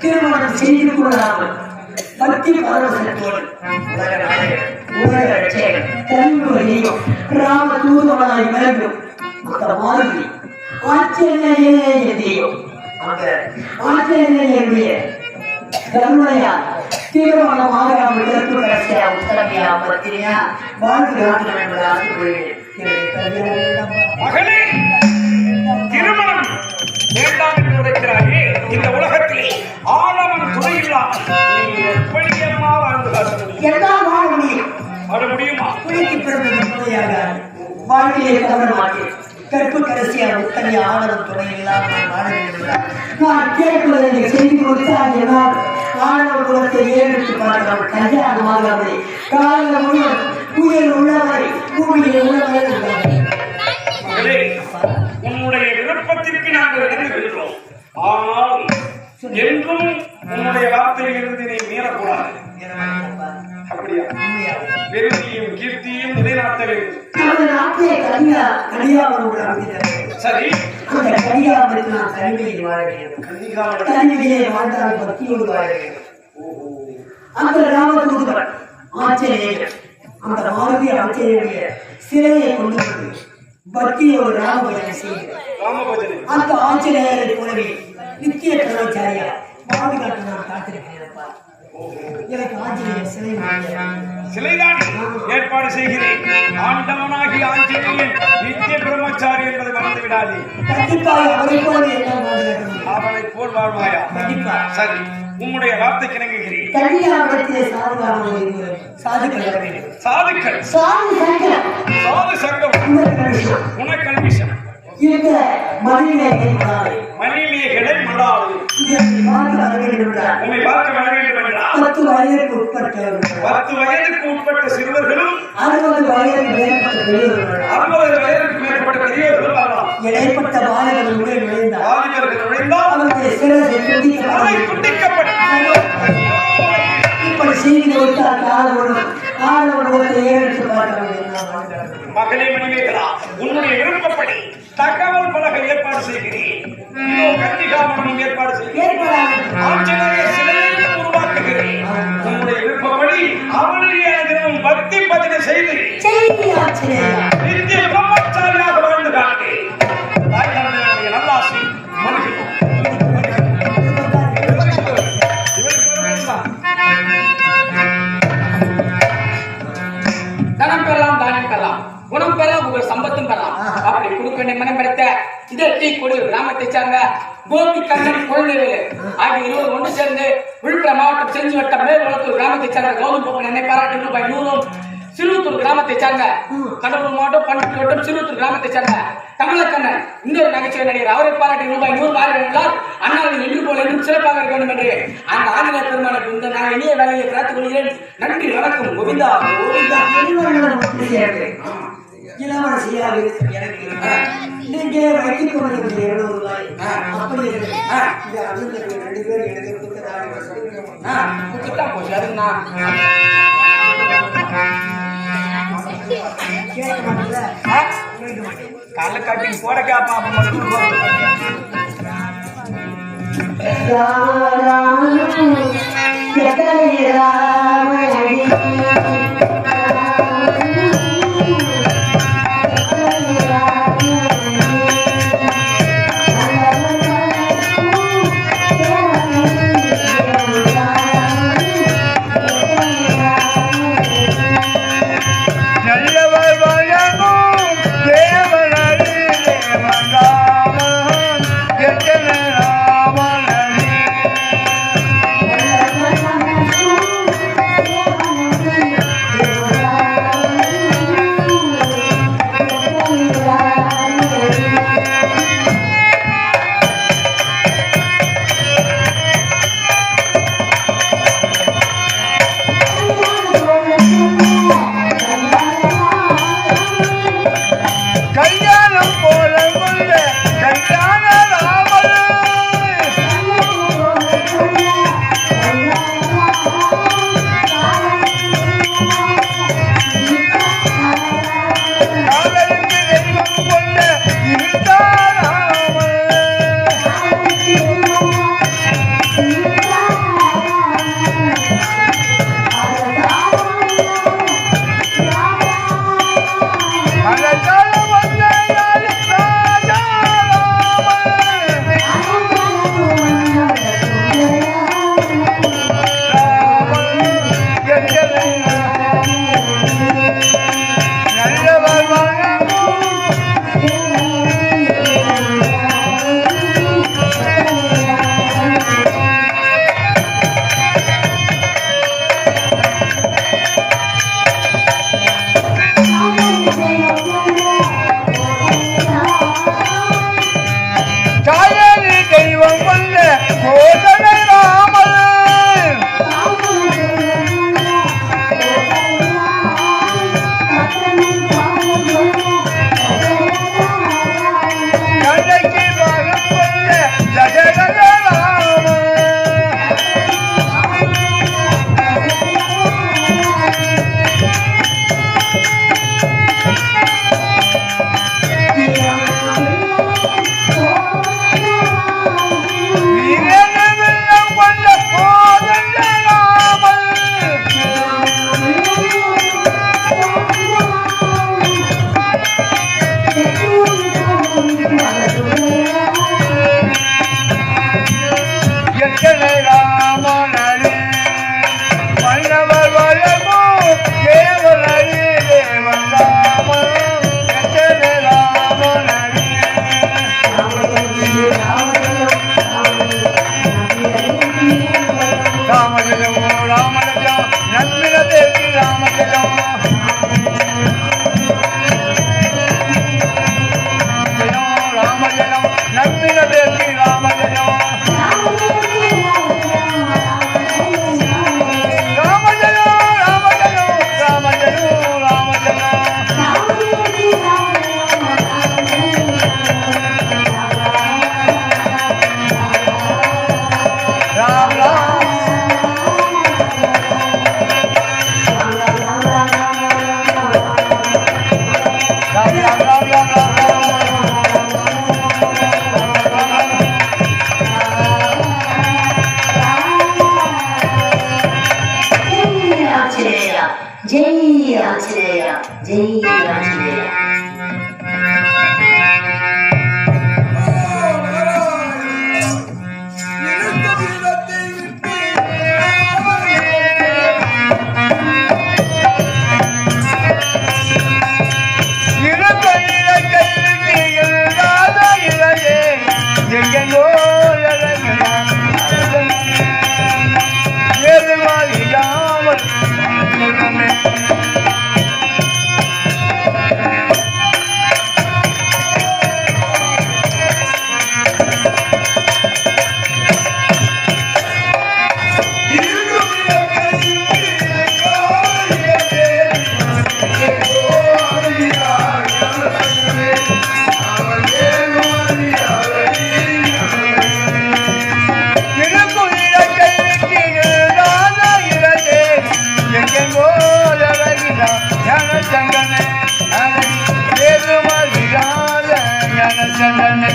திருமணம் செய்து கொள்ளாமல் பக்தி பரவசத்தோடு ராம தூதவனாய் விளங்கும் அந்த மாதிரி ஆச்சரியம் ஆச்சரிய கருணையா திருமணம் ஆகாமல் கருத்து கடைசியா உத்தரவியா பத்திரியா வாழ்க்கை ஆற்றல் என்பதை ஆசைப்படுகிறேன். மகளே திருமணம் வேண்டாம் என்று உரைக்கிறாயே. இந்த உலகத்திலே ஆணவன் துணை இல்லாமல் நீ எப்படி அம்மா வாழ்ந்து காட்ட முடியும்? எல்லாம் வாழ முடியும். வாழ முடியுமா? குளிக்கு பிறந்தது முறையாக வாழ்க்கையை தவற மாட்டேன். கற்பு கடைசியாக உத்தரைய ஆணவம் துணை இல்லாமல் நான் வாழ வேண்டும். நான் கேட்பதை செய்து கொடுத்தால் என்னால் ஆணவ குலத்தை ஏறிட்டு பார்க்காமல் கல்யாணமாகாமல் காலம் முழுவதும் புயல் உள்ளவரை பூமியை உள்ளவரை மகளே உன்னுடைய விருப்பத்திற்கு நாங்கள் இறங்குகின்றோம். ஆனால் என்றும் உன்னுடைய வார்த்தையிலிருந்து நீ மீறக்கூடாது. அப்படியா? பெருமையும் கீர்த்தியும் நிலைநாட்ட வேண்டும். சரி அந்த கனியாவருக்கு நான் கனிமையில் வாழ வேண்டும். கனிமையை வாழ்ந்தால் பக்தியோடு வாழ வேண்டும். அந்த ராமதூதன் ஆச்சரியர் அந்த மாருதி ஆச்சரிய சிலையை கொண்டு வந்து பக்தியோடு ராமபஜனை செய்கிறார். ராமபஜனை அந்த ஆச்சரியரை போலவே நித்திய கலாச்சாரியா பாதுகாத்து நான் காத்திருக்கிறேன். எனக்கு ஆஞ்சநேயர் சிலை சிலைதான் ஏற்பாடு செய்கிறேன். ஆண்டவனாகி ஆஞ்சநேயன் நித்திய பிரம்மச்சாரி என்பதை மறந்து விடாதே. கண்டிப்பாக அவரை போல எல்லாம் பாதுகாக்கணும். அவனை போல் வாழ்வாயா? கண்டிப்பா. சரி உம்முடைய வார்த்தை கிணங்குகிறேன். கல்யாணத்திலே சாதுக்கள் வர வேண்டும். சாதுக்கள் சாது சங்கம் சாது சங்கம் உனக்கல்விஷம் இந்த மணியிலே மணிமேகலை மடாது உன்னை பார்க்க வர வேண்டும் என்றால் 10 வயதுக்கு உட்பட்ட 10 வயதுக்கு உட்பட்ட சிறுவர்களும் 60 வயதுக்கு மேற்பட்ட பெரியவர்களும் 60 வயதுக்கு மேற்பட்ட பெரியவர்களும் வரலாம். இடைப்பட்ட பாலகர்கள் உள்ளே நுழைந்தார். பாலியர்கள் நுழைந்தால் அவருடைய சிரசை துண்டிக்கப்படும். இப்படி செய்து கொடுத்தால் காலவனுடைய ஏழு பார்க்க மகளே மணிமேகலா உன்னுடைய விருப்பப்படி தகவல் பலகை ஏற்பாடு செய்கிறேன். கன்னிகாமணம் ஏற்பாடு செய்கிறேன். ஆஞ்சநேய சிலையையும் உருவாக்குகிறேன். உன்னுடைய விருப்பப்படி அவனுடைய தினமும் பக்தி பஜனை செய்து ஜெய் ஆஞ்சநேயா. நித்திய பிரம்மச்சாரியாக வாழ்ந்து காட்டி தாய் தந்தையருடைய நல்லாசி மன்னிக்கணும். தனம் பெறலாம், தானம் பெறலாம், குணம் பெறலாம், உங்கள் சம்பத்தும் பெறலாம். அப்படி கொடுக்க மனம் படைத்த இதற்கு கொடி கிராமத்தை சார்ந்த கோபி கண்ணன் குழந்தைகள் ஆகிய இருவர் ஒன்று சேர்ந்து விழுப்புரம் மாவட்டம் செஞ்சி வட்டம் மேல்குளத்தூர் கிராமத்தை சார்ந்த கௌதம் போப்பன் என்னை பாராட்டி ரூபாய் 100, சிறுத்தூர் கிராமத்தை சார்ந்த கடலூர் மாவட்டம் பண்ருட்டி வட்டம் சிறுத்தூர் கிராமத்தை சார்ந்த கமலக்கண்ணன் இன்னொரு நகைச்சுவை நடிகர் அவரை பாராட்டி ரூபாய் 100 வாரினால் அண்ணாவின் இன்று போல இன்னும் சிறப்பாக இருக்க வேண்டும் என்று அந்த ஆங்கில பெருமாளுக்கு இந்த நான் இனிய வேலையை பிரார்த்திக் கொள்கிறேன். நன்றி, வணக்கம். கோவிந்தா கோவிந்தா. இளவரசியாக எனக்கு நீங்க வைத்துக் கொண்டிருக்கிற 200 ரூபாய் அப்படி இந்த அண்ணன் 2 பேரும் எனக்கு குத்துட்டா போச்சு. அதுன்னா கேட்க மாட்டேங்கல. கால காட்டி போட கேப்பா அப்ப மட்டும் ஜெய் ஆஞ்சநேயா, ஜெய் தங்கனே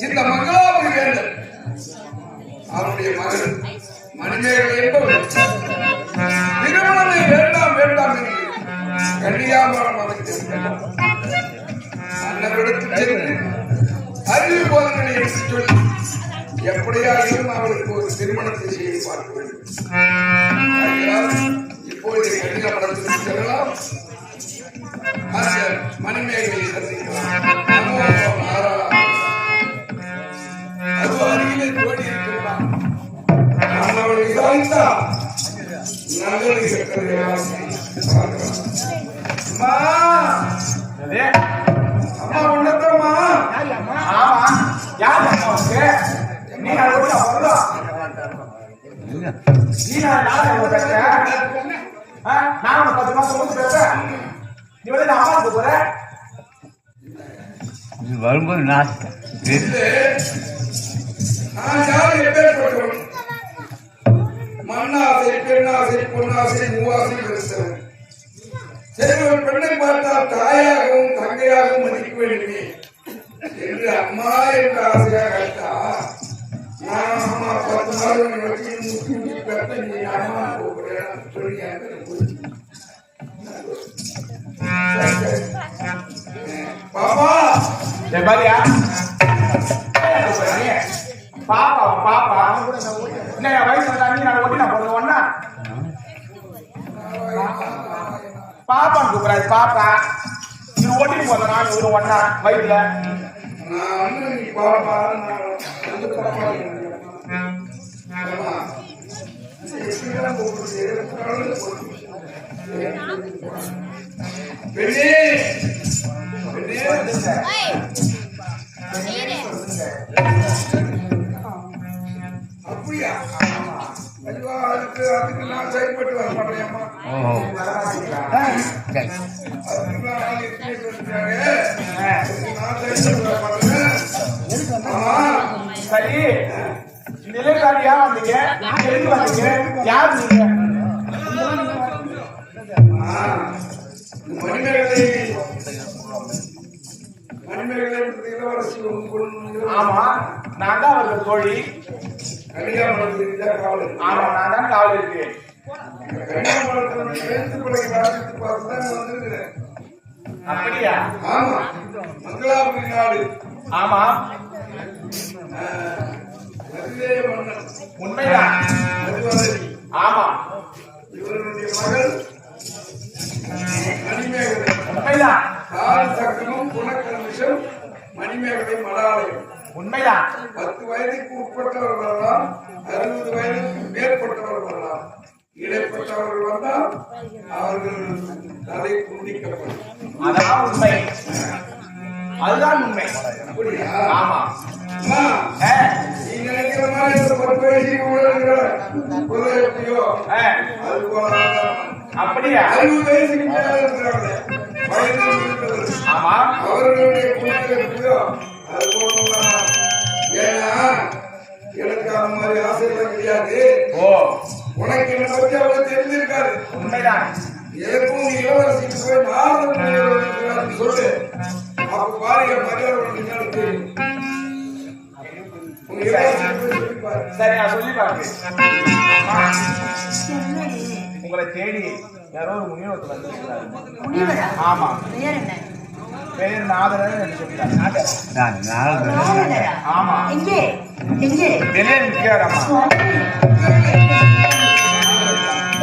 இந்த மங்களாபுரி வேந்தர் அவருடைய மகன் மணிமேகலை என்பவர் திருமணமே வேண்டாம் வேண்டாம் என்று கன்னியாகுமரம் அமைத்திருக்கிறார். அன்னவிடத்து சென்று அறிவு போதனை எடுத்து சொல்லி எப்படியாகிலும் அவருக்கு ஒரு திருமணத்தை செய்து பார்க்க வேண்டும். இப்போது கன்னியாகுமரத்திற்கு செல்லலாம், அந்த மணிமேகலை சந்திக்கலாம். அது அருகிலே தோடி இருக்கிறான். நான் அவளை விசாரித்தா நல்லது இருக்கிறது. அம்மா அம்மா உன்னதம்மா. ஆமா யார் அம்மாவுக்கு நீ நான் கூட வரலாம் நீ நான் நான் 10 மாசம் வந்து பேசுறேன். நீ வந்து நான் அம்மாவுக்கு போறேன் வரும்போது நான் யார் எப்பேற்பட்டவன்? மண்ணாசை, பெண்ணாசை, பொன்னாசை, மூவாசை பெருத்தவன். சரி, ஒரு பெண்ணை பார்த்தால் தாயாகவும் தங்கையாகவும் மதிக்க வேண்டுமே என்று அம்மா என்ற ஆசையாக கேட்டா, நான் அம்மா 10 மாதம் வச்சு முட்டி முட்டி பெற்ற நீ அம்மா போகிறேன் சொல்லி பாப்பா பாரியா பாப்பா பாப்பா என்ன வயசு தண்ணி நான் ஓட்டி நான் போடுறது ஒன்னா பாப்பான்னு கூப்பிடாது பாப்பா நீ ஓட்டிட்டு போற நான் ஒரு ஒன்னா வயிற்றுல நான் நீ பாப்பா பெண்ணே அப்படியா? அதுக்கு நான் செயல்பட்டு வர மாட்டேன். சரி நிலைக்காரியா வந்தீங்க எதுக்கு வந்தீங்க யார் நீங்க ஆமா நான் தான் அவர்கள் தோழி. ஆமா நான் தான் காவல் இருக்கு. அப்படியா? ஆமா மங்களாபுரி நாடு. ஆமா உண்மைதான். ஆமா இவருடைய மகள் மணிமேகலை. உண்மைதான். கால் சக்கரம் குணக்கமிஷம் மணிமேகலை மடாலயம். உண்மைதான். 10 வயதுக்கு உட்பட்டவர்களெல்லாம் 60 வயதுக்கு மேற்பட்டவர்களெல்லாம் இடைப்பட்டவர்கள் வந்தால் அவர்கள் தலை துண்டிக்கப்படும். அதான் உண்மை. அதுதான் உண்மை. அப்படியா? ஆமா நீ நினைக்கிற மாதிரி 10 வயசுக்கு உள்ள எப்படியோ அது போல அப்படியா? 60 வயசுக்கு மேல இருக்கிறாங்க வயது இருக்கிறது. ஆமா அவர்களுடைய குணங்கள் எப்படியோ அது போல. ஏன்னா எனக்கு அந்த மாதிரி ஆசைகள் கிடையாது. ஓ உனக்கு என்ன பத்தி அவ்வளவு தெரிஞ்சிருக்காரு. உண்மைதான். எதுக்கும் நீ இளவரசிக்கு போய் நாரதன் சொல்லு. அப்ப பாருங்க மரியாதை சரி நான் சொல்லி பாக்கு என்னடி? உங்களை தேடி யாரோ ஒரு முனிவர் வந்திருக்கிறாரு. முனிவரா? ஆமா, பேர் என்ன? பேர் நாதரன் சொல்லிட்டாரு. நாதரா? ஆமா, எங்கே? எங்கே? வெளியே நிற்கிறாராமா. சுவாமி.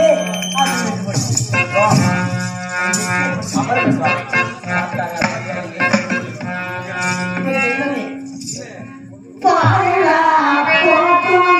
ஏய், அது போடு. பாரா போகும்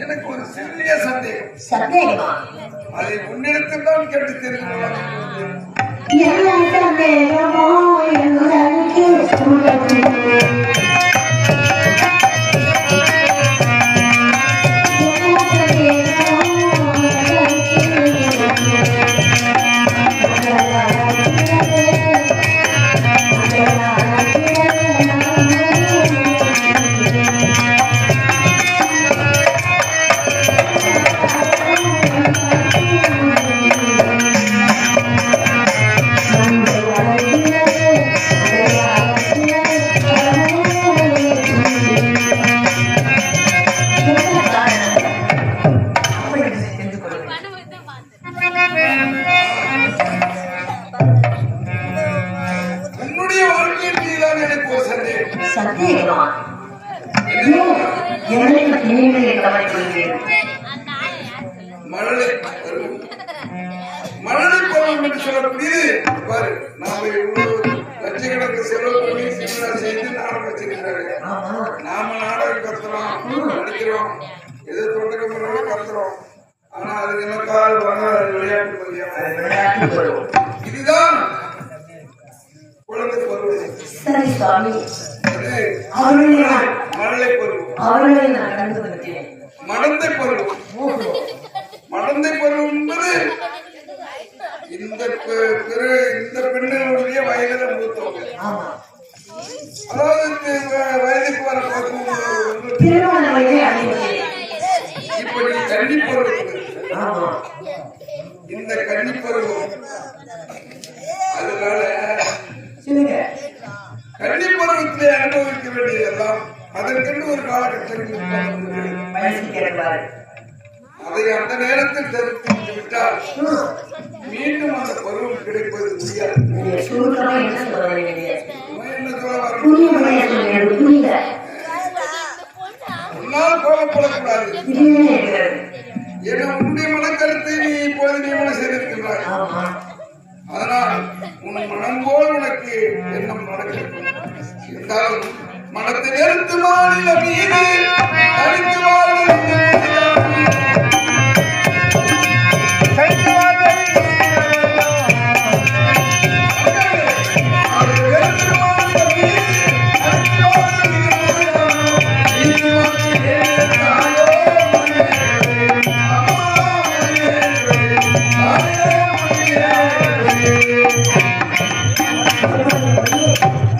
எனக்கு ஒரு சிறிய சந்தேகம். சந்தேகமா? அதை முன்னெடுத்து தான் கேட்டு தெரிந்து சந்தேகமோ மழலை பருவம் என்று சொல்லக்கூடியது பாரு, நாம இவ்வளவு லட்சக்கணக்கு செலவு பண்ணி சினிமா செய்து நாடகம் வச்சிருக்கிறாங்க. நாம நாடகம் கத்துறோம், நடிக்கிறோம், எது தொண்டக முறையோட கத்துறோம். ஆனா அதுக்கு என்ன கால் விளையாட்டு பருவம். இதுதான் குழந்தை பருவம். சரி சுவாமி, மழலை பருவம், மடந்தை பருவம். மடந்தை பருவம் என்பது இந்த பெண்களுடைய வயதில மூத்தவங்க, அதாவது வயதுக்கு வர இப்படி கன்னி பருவம். இந்த கன்னி பருவம் அதனால கன்னி பருவத்திலே அனுபவிக்க வேண்டியதெல்லாம் அதற்கென்று ஒரு காலகட்டத்தில் அதை அந்த நேரத்தில் தவிர்த்து விட்டால் மீண்டும் அந்த பருவம் கிடைப்பது முடியாது. சுருக்கமா என்ன சொல்ல வரீங்க? என்ன சொல்ல வர புரிய முடியாது, புரியல. உன்னால் கோபப்படக்கூடாது. இல்லையே இருக்கிறது. ஏன்னா உன்னுடைய மனக்கருத்தை நீ இப்பொழுது நியமனம் செய்திருக்கின்றாய். ஆமா. அதனால் உன் மனம் போல் உனக்கு எண்ணம் நடக்கும். இருந்தாலும் மனத்தை நிறுத்து மாநில மீது அழித்து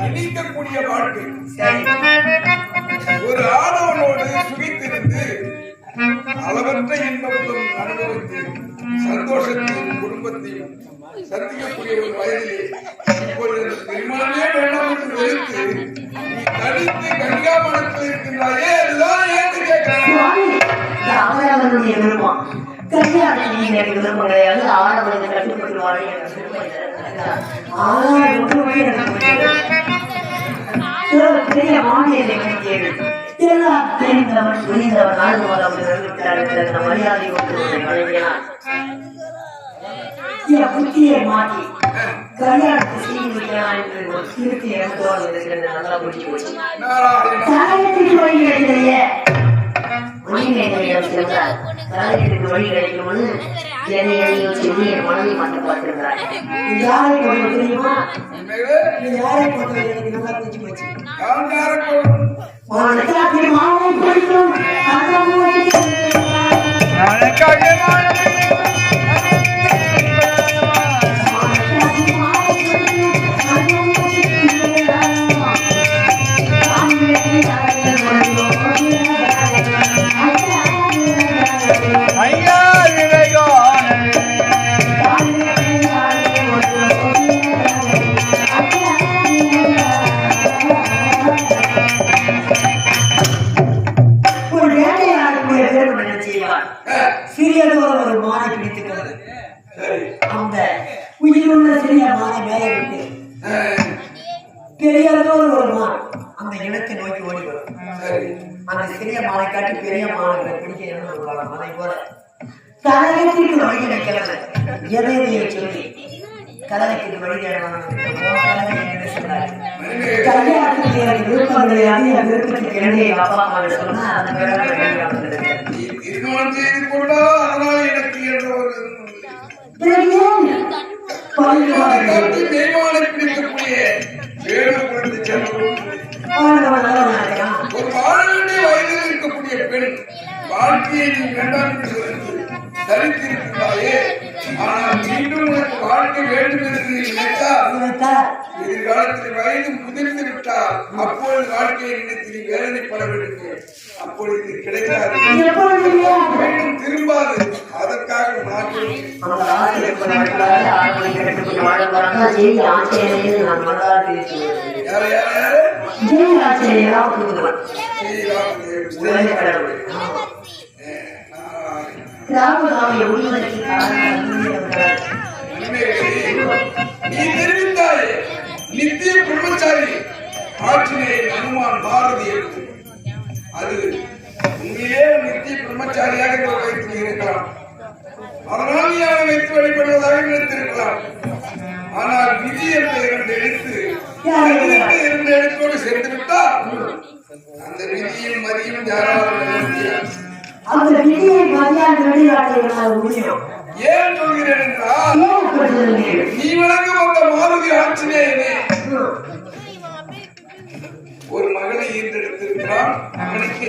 இனிக்கக்கூடிய வாழ்க்கை ஒரு ஆடவனோடு சுகித்திருந்து அளவற்ற இன்பத்தும் அனுபவித்து சந்தோஷத்தையும் குடும்பத்தையும் சந்திக்கக்கூடிய ஒரு வயதிலே இப்பொழுது திருமணமே வேண்டாம் என்று வெறுத்து நீ தனித்து கன்னியாகுமரத்தில் இருக்கின்றாயே அதுதான் ஏன்னு கேட்கிறேன். சுவாமி, இந்த ஆடவனுடைய விருப்பம் கல்யாணம் எனக்கு விருப்பம் கிடையாது. ஆடவனுக்கு கட்டுப்பட்டு வாழ எனக்கு விருப்பம் இல்லை. ஆனால் ஒன்றுமே எனக்கு பெரிய மாநில கேள்வி எல்லாம் தெரிந்தவன் புரிந்தவன் ஆழ்வார் அவர் அறிவித்தார். மரியாதை என் புத்தியை மாற்றி கல்யாணத்தை செய்து வைக்கலாம் என்று ஒரு திருப்தி எனக்கு இருக்கிறது. நல்லா முடிச்சு போச்சு. தலையத்துக்கு வழி கிடைக்கலையே. தலையத்துக்கு வழி கிடைக்கும் போது என்னையும் சொல்லி என் மனதை மாற்ற பார்த்திருக்கிறார். யாரை கொண்டு தெரியுமா? யாரை கொண்டு எனக்கு நல்லா முடிச்சு போச்சு. மாவை படிக்கும் சிறியதோர் ஒரு மானை பிடித்துக்கிறது. அந்த உயிருள்ள சிறிய மானை மேலே விட்டு பெரியதோர் ஒரு மான் அந்த இடத்தை நோக்கி ஓடி வரும். அந்த சிறிய மானை காட்டி பெரிய மானை பிடிக்க என்ன சொல்லுவாங்க? அதை போல கழகத்திற்கு வழி கிடைக்கிறது. எதையோ சொல்லி கழகத்திற்கு வழி கல்யாணத்துக்கு எனக்கு விருப்பம் கிடையாது. என் விருப்பத்துக்கு என்னுடைய அப்பா அம்மா சொன்னா அந்த திருமணம் செய்து கொண்டா அதனால எனக்கு என்ற ஒரு மேம்பாடு பிடிக்கக்கூடிய வேறு குழந்தை செல்வம் ஒரு வாழ வேண்டிய வயதில் இருக்கக்கூடிய பெண் வாழ்க்கையை நீ வேண்டாம் என்று தரித்திருக்கிறாயே. ஆனால் மீண்டும் உனக்கு வாழ்க்கை வேண்டும் என்று நினைத்தால் எதிர்காலத்தில் வயது முதிர்ந்து விட்டால் அப்பொழுது வாழ்க்கையை நினைத்து நீ வேதனைப்பட வேண்டும். அப்பொழுது கிடைக்காது, மீண்டும் திரும்பாது. அதற்காக நீ தெரிவித்தாயே நித்திய பிரம்மச்சாரி ஆற்றினை அனுமான் பாரதி இருக்கு. அது உண்மையே நித்திய பிரம்மச்சாரியாக வைத்து இருக்கலாம். அதனால் நீ அவனை வைத்து வழிபடுவதாக நினைத்திருக்கலாம். ஆனால் விதி என்ற இரண்டு எழுத்தோடு சேர்ந்து விட்டால் அந்த விதியும் மதியும் யாராலும் ஏன் சொல்கிறேன் என்றால் நீ வழங்கும் அந்த மாருதி ஆஞ்சநேயனே ஒரு மகனை ஈன்றெடுத்திருக்கிறான். அவனுக்கு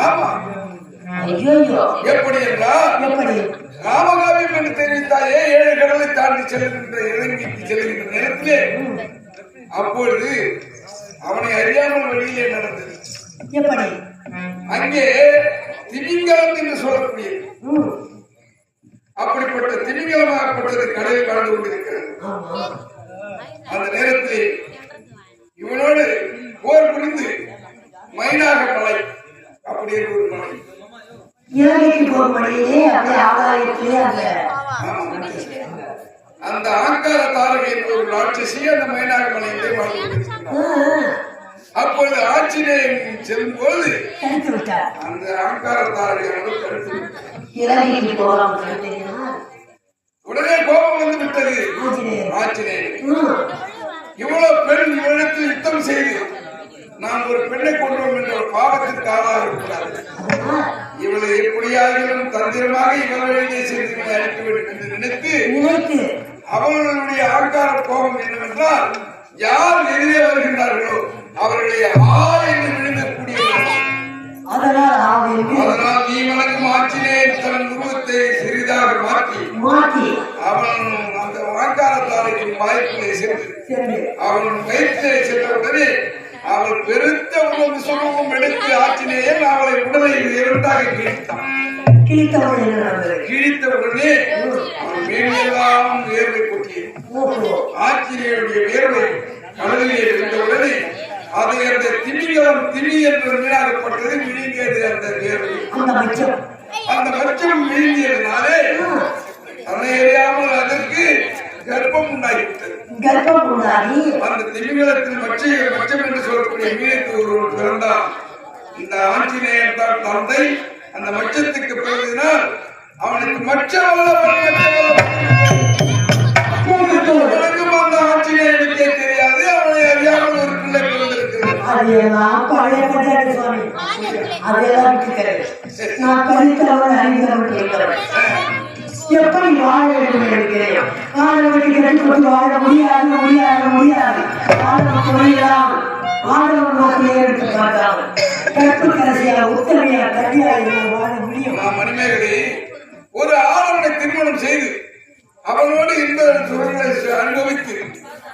ஆமா. எப்படி என்றால் ராமகாவியம் என்று தெரிவித்தாயே 7 கடலை தாண்டி செல்கின்ற இலங்கைக்கு செல்கின்ற நேரத்திலே அப்பொழுது அவனை அறியாமல் வழியிலே நடந்தது. அங்கே திமிங்கலம் என்று சொல்லக்கூடிய அப்படிப்பட்ட திமிங்கலமாகப்பட்டது கடலில் வாழ்ந்து கொண்டிருக்கிறது. அந்த நேரத்தில் இவனோடு போர் புரிந்து மைனாக மலை அப்படி ஒரு மலை ஒளியிலே அப்படியே ஆகாயத்திலே அந்த அந்த ஆங்கார தாரகை என்ற ஒரு ராட்சசி அந்த மைனாகமலையிலே வாழ்ந்து கொண்டிருக்கிறார். அப்பொழுது ஆஞ்சநேயன் செல்லும் போது தடுத்து விட்டார். அந்த ஆங்கார தாரகையானது தடுத்து விட்டார். இலங்கைக்கு போகலாம் சொல்லிட்டீங்கன்னா உடனே கோபம் வந்து விட்டது ஆஞ்சநேயன். இவ்வளவு பெண் இவரிடத்தில் யுத்தம் செய்து நாம் ஒரு பெண்ணை கொண்டோம் என்ற ஒரு பாவத்திற்கு ஆளாக இருக்கிறார். இவளை எப்படியாகிலும் தந்திரமாக இவர்களிடையே செய்து அழைக்க வேண்டும் என்று நினைத்து அவர்களுடைய ஆங்கார கோபம் என்னவென்றால் யார் எதிரே வருகின்றார்களோ அவர்களுடைய என்று விழுங்கக்கூடியவர்கள். அதனால் நீ வணக்கம் ஆஞ்சநேயன் தன் உருவத்தை சிறிதாக மாற்றி அவன் அந்த ஆங்காரத்தாரின் வாய்ப்பிலே சென்று அவன் வயிற்றிலே சென்றவுடனே அவள் பெருத்த உணவு சுமூகம் எடுத்து ஆஞ்சநேயன் அவளை உடலை இரண்டாக கிழித்தான். கிழித்தவுடனே அவன் மேலெல்லாம் வேர்வை கொட்டியது. ஆஞ்சநேயனுடைய வேர்வை கடலிலே விழுந்தவுடனே அதை அந்த திமிங்கலம் திமி என்ற மீனாகப்பட்டது விழுங்கியது. அந்த வேர்வை அந்த மச்சம் விழுங்கியதுனாலே தன்னை அறியாமல் அதற்கு கர்ப்பம் உண்டாகிவிட்டது. அந்த திமிங்கலத்தில் மச்சம் என்று சொல்லக்கூடிய மீனுக்கு ஒருவர் பிறந்தார். இந்த ஆஞ்சநேயன் தான் தந்தை. அந்த மச்சத்துக்கு பிறந்ததினால் அவனுக்கு மச்சம் அந்த ஆஞ்சநேயனுக்கே தெரியாது. அவனை அறியாமல் ஒரு பிள்ளை பிறந்திருக்கிறது. எப்படி வாழ வேண்டும் என்கிறேன். வாழ முடியாது. ஆடவர் நோக்கிலே எடுத்து பார்த்தால் கற்பு கடைசியாக உத்தமையா கல்வியாக வாழ முடியும். மணிமேகலை ஒரு ஆடவனை திருமணம் செய்து அவனோடு இந்த சூழலை அனுபவித்து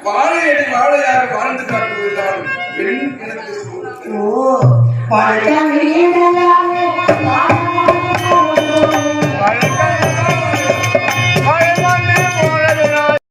வாழையடி வாழையாக வாழ்ந்து காட்டுவதுதான் பெண் எனக்கு